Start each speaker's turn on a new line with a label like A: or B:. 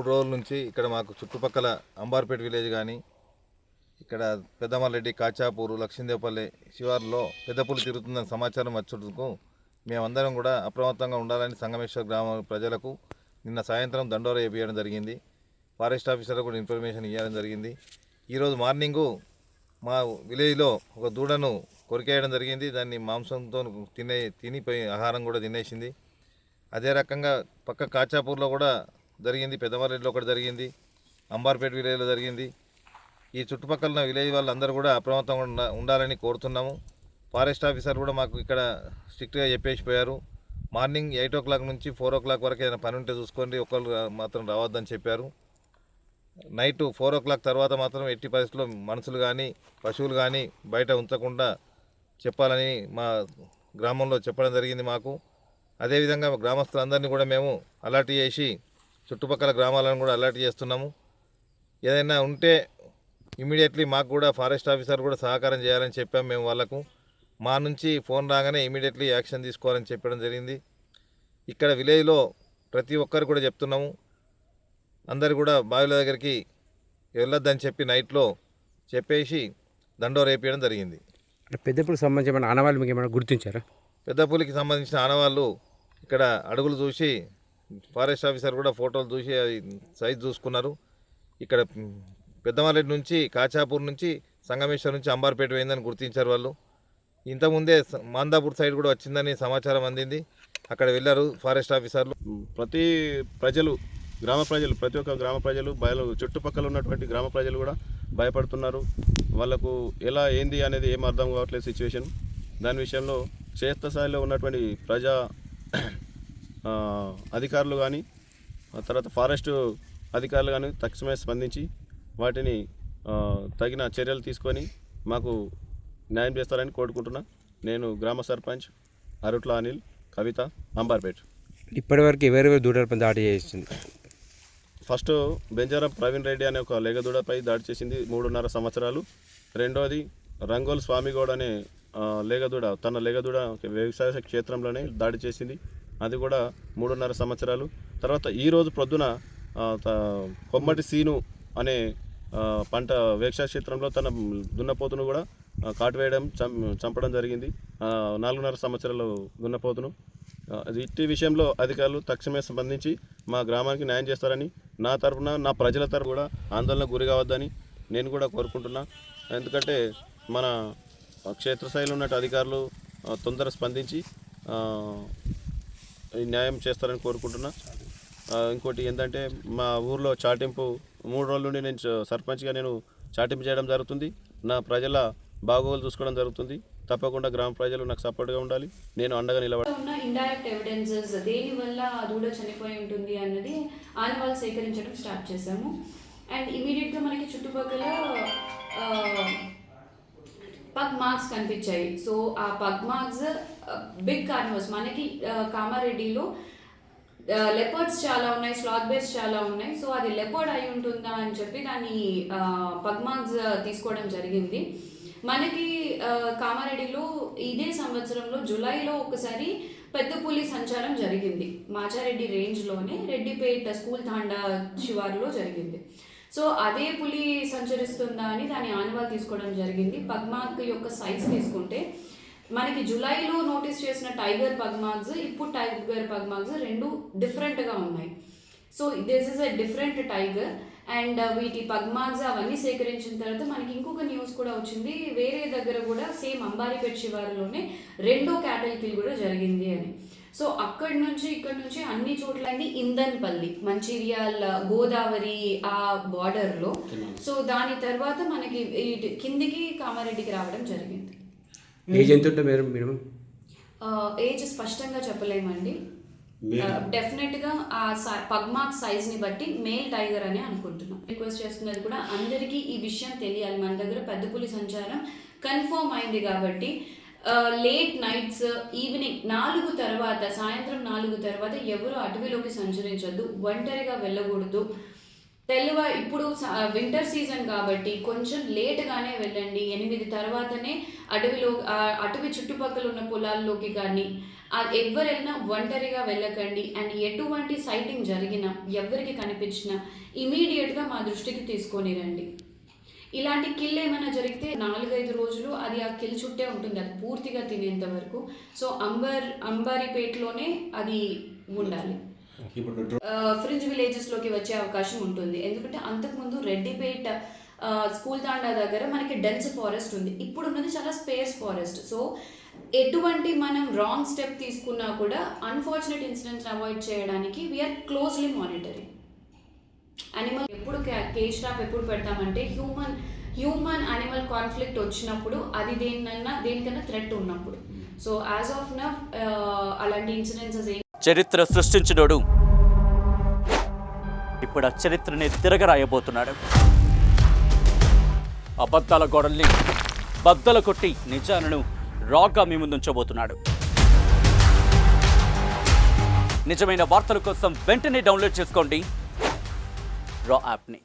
A: 3 రోజుల నుంచి ఇక్కడ మాకు చుట్టుపక్కల అంబార్పేట విలేజ్ కానీ ఇక్కడ పెద్దమల్లెడ్డి కాచాపూరు లక్ష్మీదేవపల్లి శివారులో పెద్దపులి తిరుగుతుందని సమాచారం వచ్చేందుకు మేమందరం కూడా అప్రమత్తంగా ఉండాలని సంగమేశ్వర గ్రామ ప్రజలకు నిన్న సాయంత్రం దండోర వేయడం జరిగింది. ఫారెస్ట్ ఆఫీసర్లకు కూడా ఇన్ఫర్మేషన్ ఇవ్వడం జరిగింది. ఈరోజు మార్నింగు మా విలేజ్లో ఒక దూడను కొరికేయడం జరిగింది. దాన్ని మాంసంతో తినిపోయి ఆహారం కూడా తినేసింది. అదే రకంగా పక్క కాచాపూర్లో కూడా జరిగింది, పెద్దమల్లెడ్డిలో ఒకటి జరిగింది, అంబార్పేట విలేజ్లో జరిగింది. ఈ చుట్టుపక్కల విలేజ్ వాళ్ళందరూ కూడా అప్రమత్తంగా ఉండాలని కోరుతున్నాము. ఫారెస్ట్ ఆఫీసర్ కూడా మాకు ఇక్కడ స్ట్రిక్ట్గా చెప్పేసిపోయారు. మార్నింగ్ 8 o'clock నుంచి 4 o'clock వరకు ఏదైనా పని ఉంటే చూసుకోండి, ఒకళ్ళు మాత్రం రావద్దని చెప్పారు. నైట్ 4 o'clock తర్వాత మాత్రం ఎట్టి పరిస్థితుల్లో మనుషులు కానీ పశువులు కానీ బయట ఉంచకుండా చెప్పాలని మా గ్రామంలో చెప్పడం జరిగింది మాకు. అదేవిధంగా గ్రామస్తులందరినీ కూడా మేము అలర్ట్ చేసి చుట్టుపక్కల గ్రామాలను కూడా అలర్ట్ చేస్తున్నాము. ఏదైనా ఉంటే ఇమీడియట్లీ మాకు కూడా ఫారెస్ట్ ఆఫీసర్ కూడా సహకారం చేయాలని చెప్పాము మేము వాళ్ళకు. మా నుంచి ఫోన్ రాగానే ఇమీడియట్లీ యాక్షన్ తీసుకోవాలని చెప్పడం జరిగింది. ఇక్కడ విలేజ్లో ప్రతి ఒక్కరు కూడా చెప్తున్నాము, అందరు కూడా బావిల దగ్గరికి వెళ్ళొద్దని చెప్పి నైట్లో చెప్పేసి దండో రేపేయడం జరిగింది.
B: పెద్దపులికి సంబంధించిన ఆనవాళ్ళు మీకు ఏమైనా గుర్తించారా?
A: పెద్దపులికి సంబంధించిన ఆనవాళ్ళు ఇక్కడ అడుగులు చూసి ఫారెస్ట్ ఆఫీసర్ కూడా ఫోటోలు చూసి సైజ్ చూసుకున్నారు. ఇక్కడ పెద్దమల్లెడ్డి నుంచి కాచాపూర్ నుంచి సంగమేశ్వర్ నుంచి అంబార్పేట పోయిందని గుర్తించారు వాళ్ళు. ఇంతకుముందే మాందాపూర్ సైడ్ కూడా వచ్చిందని సమాచారం అందింది. అక్కడ వెళ్ళారు ఫారెస్ట్ ఆఫీసర్లు.
C: ప్రతి ఒక్క గ్రామ ప్రజలు చుట్టుపక్కల ఉన్నటువంటి గ్రామ ప్రజలు కూడా భయపడుతున్నారు. వాళ్ళకు ఎలా ఏంది అనేది ఏం అర్థం కావట్లేదు సిచ్యువేషన్. దాని విషయంలో క్షేత్రస్థాయిలో ఉన్నటువంటి ప్రజా అధికారులు కానీ తర్వాత ఫారెస్ట్ అధికారులు కానీ తక్షణమే స్పందించి వాటిని తగిన చర్యలు తీసుకొని మాకు న్యాయం చేస్తారని కోరుకుంటున్నా. నేను గ్రామ సర్పంచ్ అరుట్ల అనిల్, కవిత, అంబార్పేట.
B: ఇప్పటివరకు ఎవరెవరు దూడలపై దాడి చేసింది?
C: ఫస్ట్ బెంజారం ప్రవీణ్ రెడ్డి అనే ఒక లేగదూడపై దాడి చేసింది 3.5 సంవత్సరాలు. రెండోది రంగోల్ స్వామిగౌడ్ అనే లేగదూడ తన లేగదూడ వ్యవసాయ క్షేత్రంలోనే దాడి చేసింది, అది కూడా 3.5 సంవత్సరాలు. తర్వాత ఈరోజు ప్రొద్దున కొమ్మటి సీను అనే పంట వ్యవసాయ క్షేత్రంలో తన దున్నపోతును కూడా కాటువేయడం చంపడం జరిగింది, 4.5 సంవత్సరాలు దున్నపోతును. ఇట్టి విషయంలో అధికారులు తక్షణమే స్పందించి మా గ్రామానికి న్యాయం చేస్తారని నా తరఫున నా ప్రజల తరఫు కూడా ఆందోళనకు గురి కావద్దని నేను కూడా కోరుకుంటున్నా. ఎందుకంటే మన క్షేత్రస్థాయిలో ఉన్న అధికారులు తొందర స్పందించి న్యాయం చేస్తారని కోరుకుంటున్నా. ఇంకోటి ఏంటంటే మా ఊర్లో చాటింపు 3 రోజుల నుండి నేను సర్పంచ్గా నేను చాటింపు చేయడం జరుగుతుంది. నా ప్రజల బాగోగులు చూసుకోవడం జరుగుతుంది. తప్పకుండా గ్రామ ప్రజలు నాకు సపోర్ట్గా ఉండాలి, నేను అండగా నిలబడాలి.
D: ఉన్న ఇండైరెక్ట్ ఎవిడెన్సెస్ దేని వల్ల ఆ దూడ చనిపోయి ఉంటుంది అన్నది ఆనవాళ్ళు సేకరించడం స్టార్ట్ చేసాము. అండ్ ఇమీడియట్గా మనకి చుట్టుపక్కల పగ్ మార్క్స్ కనిపించాయి. సో ఆ పగ్ మార్క్స్ బిగ్ కార్నివర్స్ మనకి కామారెడ్డిలో లెపర్డ్స్ చాలా ఉన్నాయి, స్లాత్ బేర్స్ చాలా ఉన్నాయి. సో అది లెపర్డ్ అయి ఉంటుందా అని చెప్పి దాన్ని పగ్ మార్క్స్ తీసుకోవడం జరిగింది. మనకి కామారెడ్డిలో ఇదే సంవత్సరంలో జూలైలో ఒకసారి పెద్ద పులి సంచారం జరిగింది. మాచారెడ్డి రేంజ్లోనే రెడ్డిపేట స్కూల్ తాండా శివారులో జరిగింది. సో అదే పులి సంచరిస్తుందా అని దాని ఆనవాళ్ళు తీసుకోవడం జరిగింది. పగ్మార్క్ యొక్క సైజ్ తీసుకుంటే మనకి జూలైలో నోటీస్ చేసిన టైగర్ పగ్మార్క్స్, ఇప్పుడు టైగర్ పగ్మార్క్స్ రెండు డిఫరెంట్గా ఉన్నాయి. So this is a different tiger. And వీటి పగ్మార్క్స్ అవన్నీ సేకరించిన తర్వాత మనకి ఇంకొక న్యూస్ కూడా వచ్చింది, వేరే దగ్గర కూడా సేమ్ అంబారిపేట శివారులోనే 2వ క్యాటిల్ కిల్ కూడా జరిగింది అని. సో అక్కడి నుంచి ఇక్కడ నుంచి అన్ని చోట్ల ఇందన్పల్లి, మంచిర్యాల, గోదావరి ఆ బార్డర్లో. సో దాని తర్వాత మనకి కిందికి కామారెడ్డికి రావడం జరిగింది.
B: ఏజ్ ఎంత ఉంటుంది మేడం?
D: ఏజ్ స్పష్టంగా చెప్పలేమండి. డెఫినెట్గా ఆ పగ్మార్క్ సైజ్ని బట్టి మేల్ టైగర్ అని అనుకుంటున్నాం. రిక్వెస్ట్ చేస్తున్నది కూడా అందరికీ ఈ విషయం తెలియాలి. మన దగ్గర పెద్ద పులి సంచారం కన్ఫర్మ్ అయింది కాబట్టి లేట్ నైట్స్, ఈవినింగ్ 4 తర్వాత, సాయంత్రం 4 తర్వాత ఎవరు అటవీలోకి సంచరించొద్దు, ఒంటరిగా వెళ్ళకూడదు. ఇప్పుడు వింటర్ సీజన్ కాబట్టి కొంచెం లేట్గానే వెళ్ళండి. 8 తర్వాతనే అటవీ చుట్టుపక్కల ఉన్న పొలాల్లోకి కానీ ఎవరు వెళ్ళినా ఒంటరిగా వెళ్ళకండి. అండ్ ఎటువంటి సైటింగ్ జరిగినా ఎవరికి కనిపించినా ఇమీడియట్గా మా దృష్టికి తీసుకొని రండి. ఇలాంటి కిల్ ఏమైనా జరిగితే 4-5 రోజులు అది ఆ కిల్ చుట్టే ఉంటుంది, అది పూర్తిగా తినేంత వరకు. సో అంబారిపేటలోనే అది ఉండాలి. ఫ్రింజ్ విలేజెస్లోకి వచ్చే అవకాశం ఉంటుంది, ఎందుకంటే అంతకుముందు రెడ్డిపేట స్కూల్ తాండా దగ్గర మనకి డెన్స్ ఫారెస్ట్ ఉంది, ఇప్పుడు ఉన్నది చాలా స్పేస్ ఫారెస్ట్. సో ఎటువంటి మనం రాంగ్ స్టెప్ తీసుకున్నా కూడా అన్ఫార్చునేట్ ఇన్సిడెంట్స్ అవాయిడ్ చేయడానికి వీఆర్ క్లోజ్లీ మానిటరింగ్. యానిమల్ ఎప్పుడు కేజ్ ట్రాప్ ఎప్పుడు పెడతామంటే హ్యూమన్ యానిమల్ కాన్ఫ్లిక్ట్ వచ్చినప్పుడు, అది దేనికన్నా థ్రెట్ ఉన్నప్పుడు. సో యాజ్ ఆఫ్ నౌ అలాంటి ఇన్సిడెంట్స్
E: చరిత్ర సృష్టించినోడు ఇప్పుడు ఆ చరిత్రని తిరగరాయబోతున్నాడు. అబద్ధాల గోడల్ని బద్దల కొట్టి నిజాలను రాగా మీ ముందుంచబోతున్నాడు. నిజమైన వార్తల కోసం వెంటనే డౌన్లోడ్ చేసుకోండి రా యాప్ని.